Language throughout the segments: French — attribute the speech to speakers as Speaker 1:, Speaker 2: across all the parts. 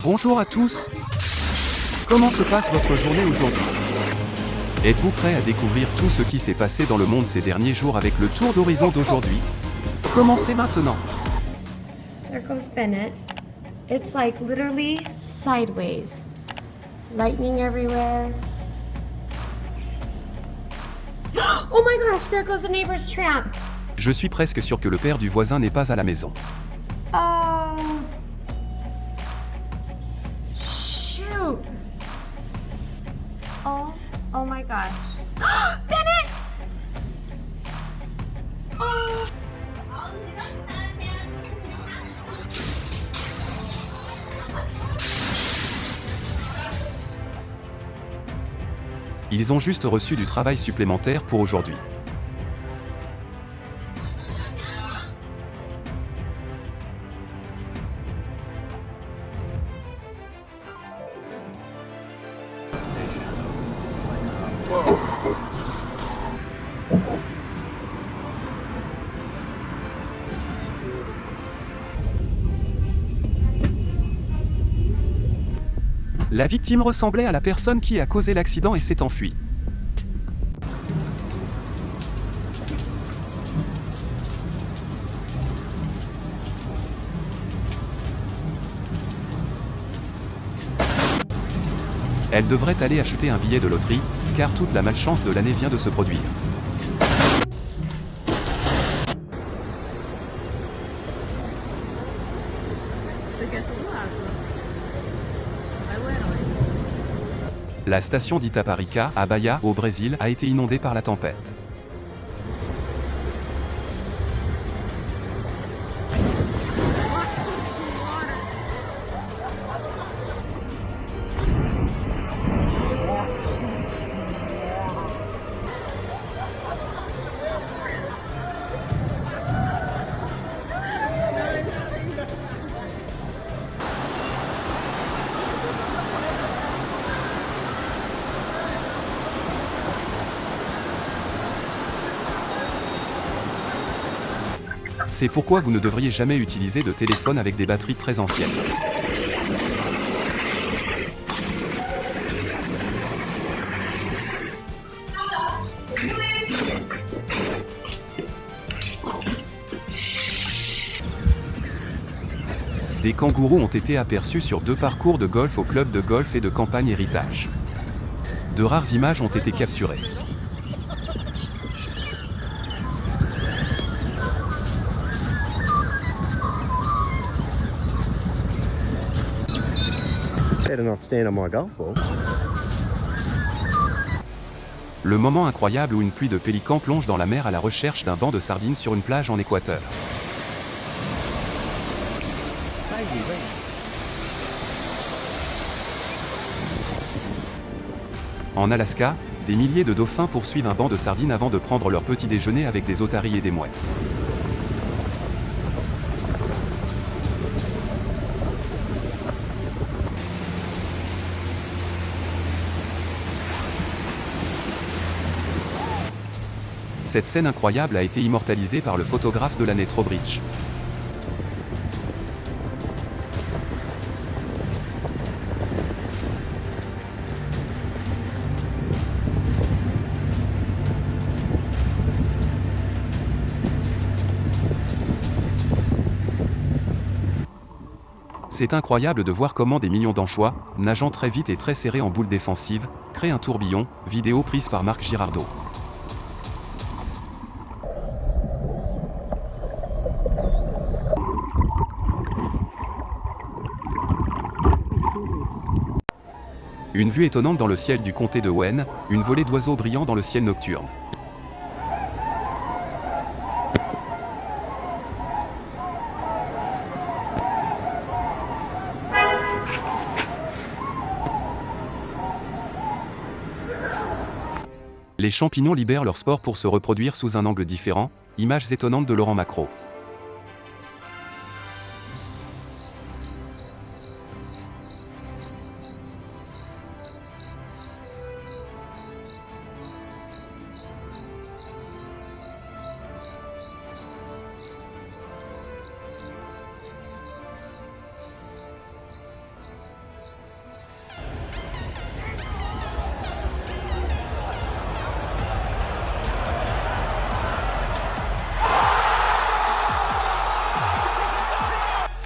Speaker 1: Bonjour à tous. Comment se passe votre journée aujourd'hui? Êtes-vous prêt à découvrir tout ce qui s'est passé dans le monde ces derniers jours avec le tour d'horizon d'aujourd'hui? Commencez maintenant.
Speaker 2: There goes Bennett. It's like literally sideways. Lightning everywhere. Oh my gosh, there goes the neighbor's tramp.
Speaker 1: Je suis presque sûr que le père du voisin n'est pas à la maison.
Speaker 2: Oh. Shoot. Oh my gosh. Bennett! Oh.
Speaker 1: Ils ont juste reçu du travail supplémentaire pour aujourd'hui. La victime ressemblait à la personne qui a causé l'accident et s'est enfuie. Elle devrait aller acheter un billet de loterie, car toute la malchance de l'année vient de se produire. La station d'Itaparica, à Bahia, au Brésil, a été inondée par la tempête. C'est pourquoi vous ne devriez jamais utiliser de téléphone avec des batteries très anciennes. Des kangourous ont été aperçus sur 2 parcours de golf au club de golf et de campagne Héritage. De rares images ont été capturées. Le moment incroyable où une pluie de pélicans plonge dans la mer à la recherche d'un banc de sardines sur une plage en Équateur. En Alaska, des milliers de dauphins poursuivent un banc de sardines avant de prendre leur petit déjeuner avec des otaries et des mouettes. Cette scène incroyable a été immortalisée par le photographe de l'année Trowbridge. C'est incroyable de voir comment des millions d'anchois, nageant très vite et très serrés en boule défensive, créent un tourbillon, vidéo prise par Marc Girardot. Une vue étonnante dans le ciel du comté de Wayne, une volée d'oiseaux brillants dans le ciel nocturne. Les champignons libèrent leurs spores pour se reproduire sous un angle différent, images étonnantes de Laurent Macro.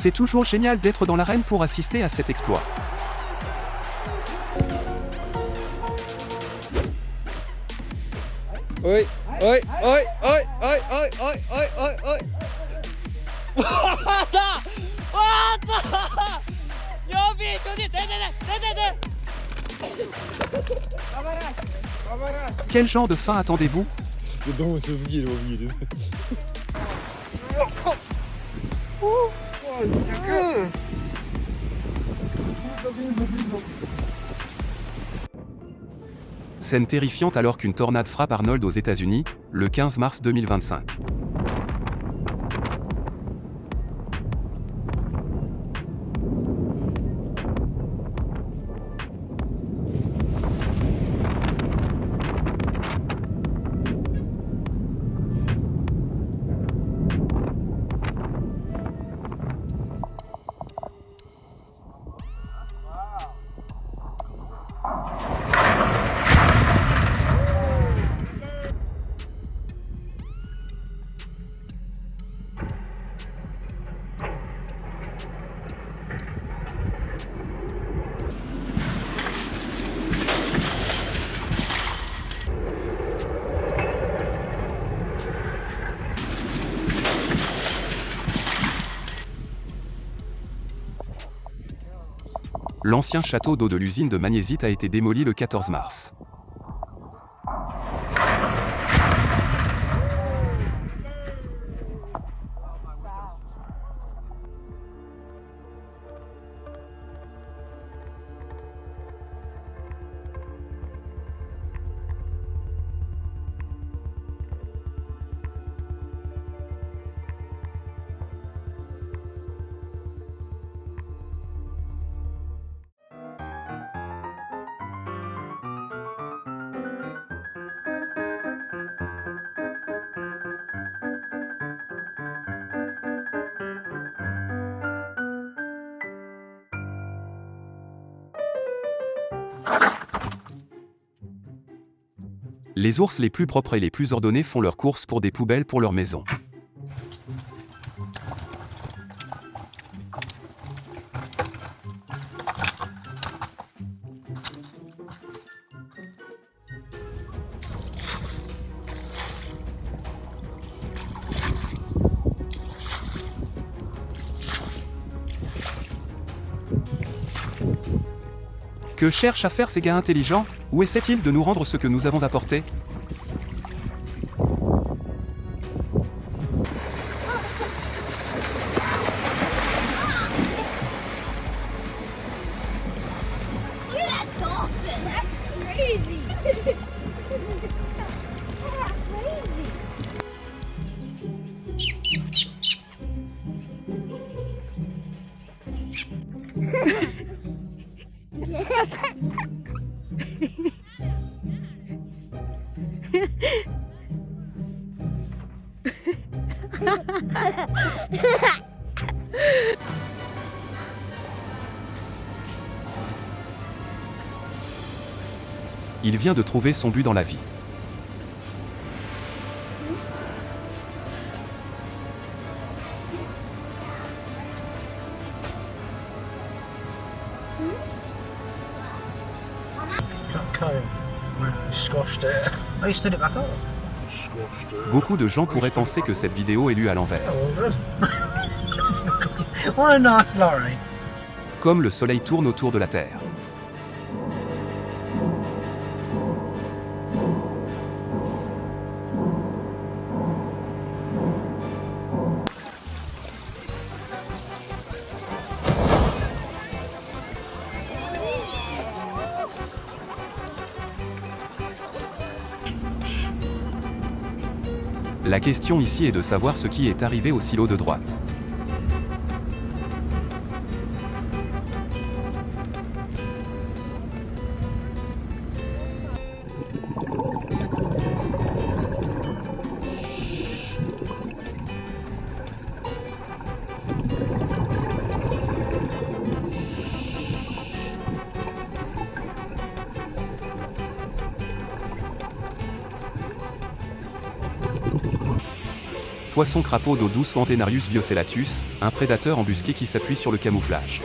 Speaker 1: C'est toujours génial d'être dans l'arène pour assister à cet exploit.
Speaker 3: Oj, oj, oj, oj, oj, oj, oj, oj, oj, oj. Vänta! Vänta! Jag vet, nej.
Speaker 1: Quel genre de fin attendez-vous?
Speaker 3: Dedans, c'est oublié.
Speaker 1: Scène terrifiante alors qu'une tornade frappe Arnold aux États-Unis, le 15 mars 2025. L'ancien château d'eau de l'usine de magnésites a été démoli le 14 mars. Les ours les plus propres et les plus ordonnés font leurs courses pour des poubelles pour leur maison. Que cherchent à faire ces gars intelligents? Où essaient-ils de nous rendre ce que nous avons apporté?
Speaker 4: Look at that dolphin! That's crazy! That's
Speaker 1: Il vient de trouver son but dans la vie. Beaucoup de gens pourraient penser que cette vidéo est lue à l'envers. Comme le soleil tourne autour de la Terre. La question ici est de savoir ce qui est arrivé au silo de droite. Poisson-crapaud d'eau douce Antenarius biocellatus, un prédateur embusqué qui s'appuie sur le camouflage.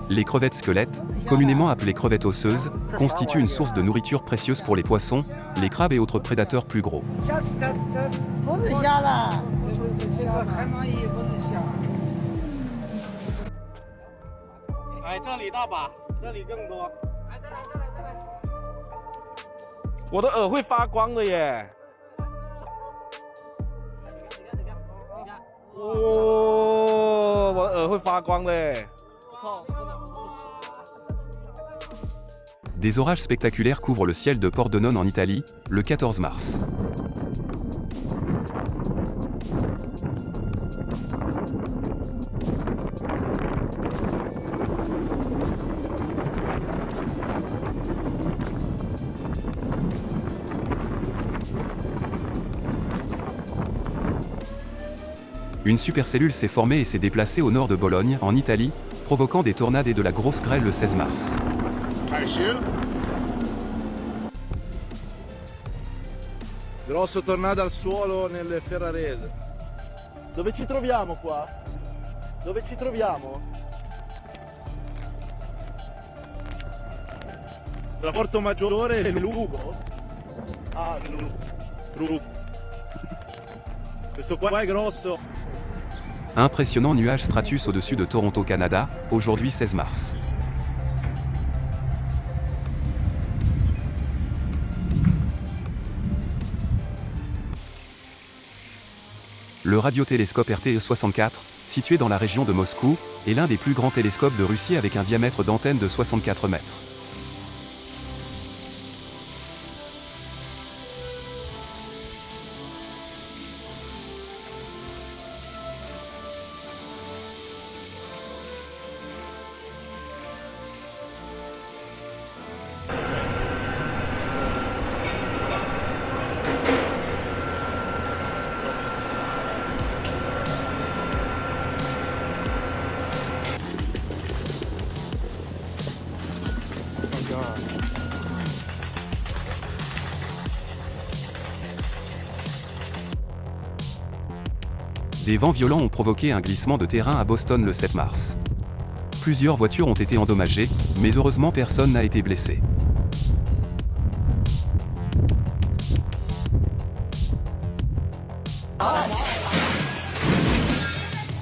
Speaker 1: Les crevettes squelettes, communément appelées crevettes osseuses, constituent une source de nourriture précieuse pour les poissons, les crabes et autres prédateurs plus gros.
Speaker 5: 不是虾了，
Speaker 6: 哎，这里大把，这里更多。我的饵会发光的耶！哦，我的饵会发光的耶！
Speaker 1: Des orages spectaculaires couvrent le ciel de Pordenone en Italie, le 14 mars. Une supercellule s'est formée et s'est déplacée au nord de Bologne, en Italie, provoquant des tornades et de la grosse grêle le 16 mars.
Speaker 6: Grosso tornado al suolo nelle Ferrarese. Dove ci troviamo qua? Dove ci troviamo? La Porto Maggiore e Lugo? Ah, Lugo. Questo qua è grosso.
Speaker 1: Impressionnant nuage stratus au-dessus de Toronto, Canada, aujourd'hui 16 mars. Le radiotélescope RTE64, situé dans la région de Moscou, est l'un des plus grands télescopes de Russie avec un diamètre d'antenne de 64 mètres. Des vents violents ont provoqué un glissement de terrain à Boston le 7 mars. Plusieurs voitures ont été endommagées, mais heureusement personne n'a été blessé.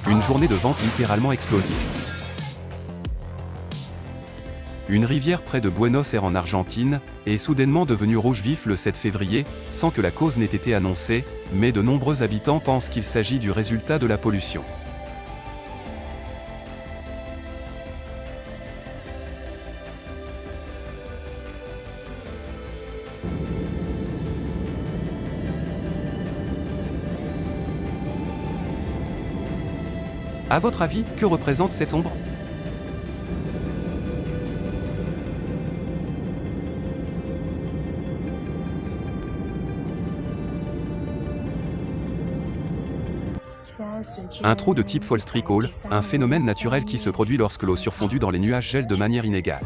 Speaker 1: Une journée de vente littéralement explosive. Une rivière près de Buenos Aires en Argentine est soudainement devenue rouge vif le 7 février, sans que la cause n'ait été annoncée, mais de nombreux habitants pensent qu'il s'agit du résultat de la pollution. À votre avis, que représente cette ombre ? Un trou de type false trickle, un phénomène naturel qui se produit lorsque l'eau surfondue dans les nuages gèle de manière inégale.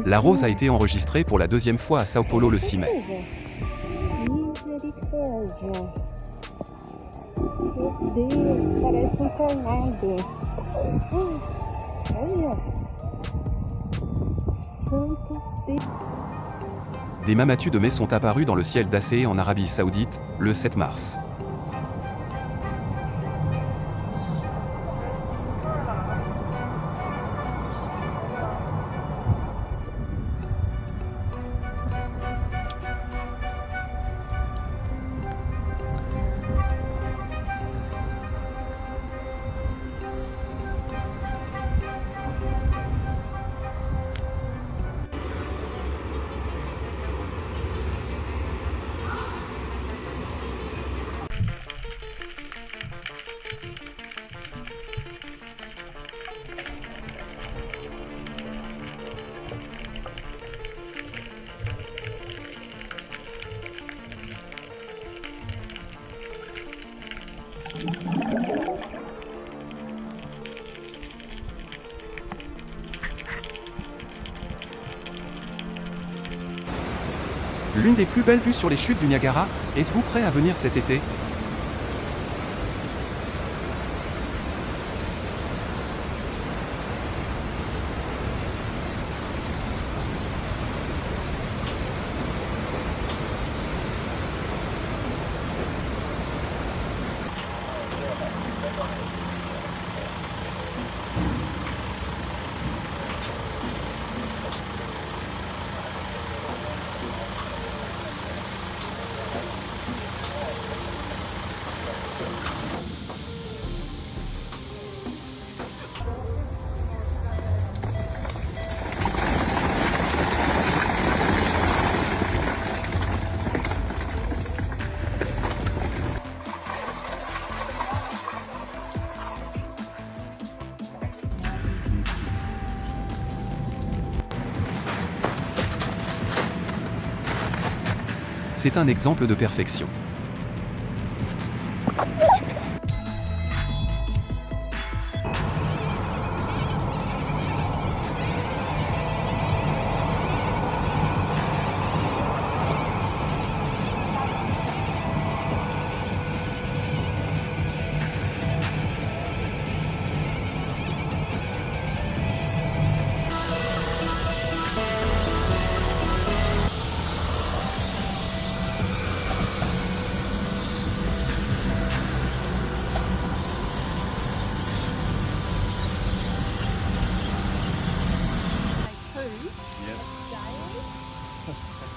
Speaker 1: La rose a été enregistrée pour la deuxième fois à Sao Paulo le 6 mai. Des mamatus de mai sont apparus dans le ciel d'Aceh en Arabie Saoudite, le 7 mars. L'une des plus belles vues sur les chutes du Niagara, êtes-vous prêt à venir cet été? C'est un exemple de perfection.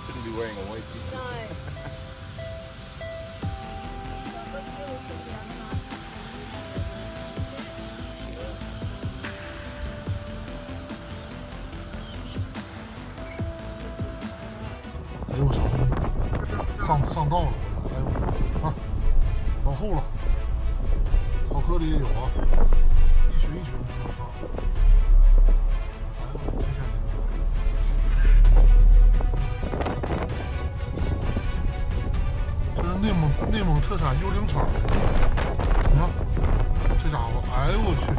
Speaker 6: Shouldn't be wearing a white t-shirt.
Speaker 7: No. 哎呦我操，上道了！哎呦，啊，往后了，草坑里也有啊，一群一群的往上。哎呦，太吓人了！这是内蒙特产幽灵草，你看这家伙，哎呦我去！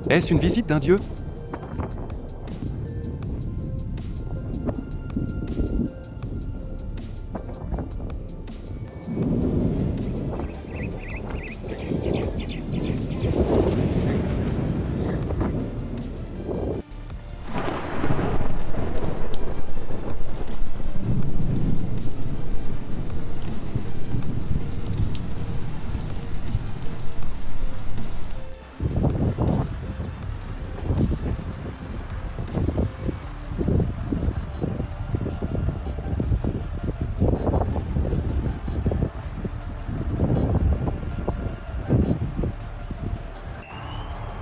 Speaker 1: Est-ce une visite d'un dieu?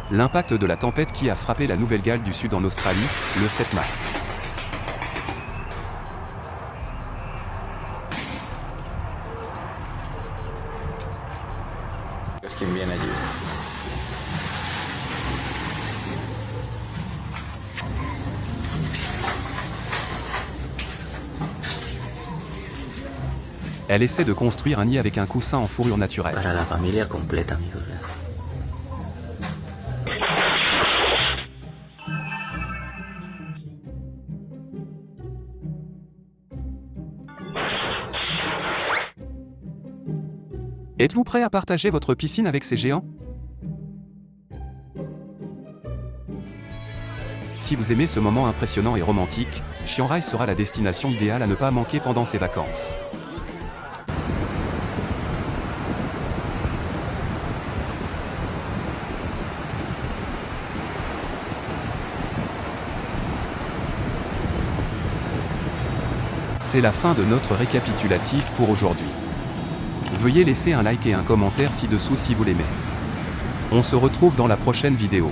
Speaker 1: L'impact de la tempête qui a frappé la Nouvelle-Galles du Sud en Australie, le 7 mars.
Speaker 8: ¿Quién viene allí?
Speaker 1: Elle essaie de construire un nid avec un coussin en fourrure naturelle.
Speaker 8: Para la familia completa, amigos.
Speaker 1: Êtes-vous prêt à partager votre piscine avec ces géants? Si vous aimez ce moment impressionnant et romantique, Chiang Rai sera la destination idéale à ne pas manquer pendant ces vacances. C'est la fin de notre récapitulatif pour aujourd'hui. Veuillez laisser un like et un commentaire ci-dessous si vous l'aimez. On se retrouve dans la prochaine vidéo.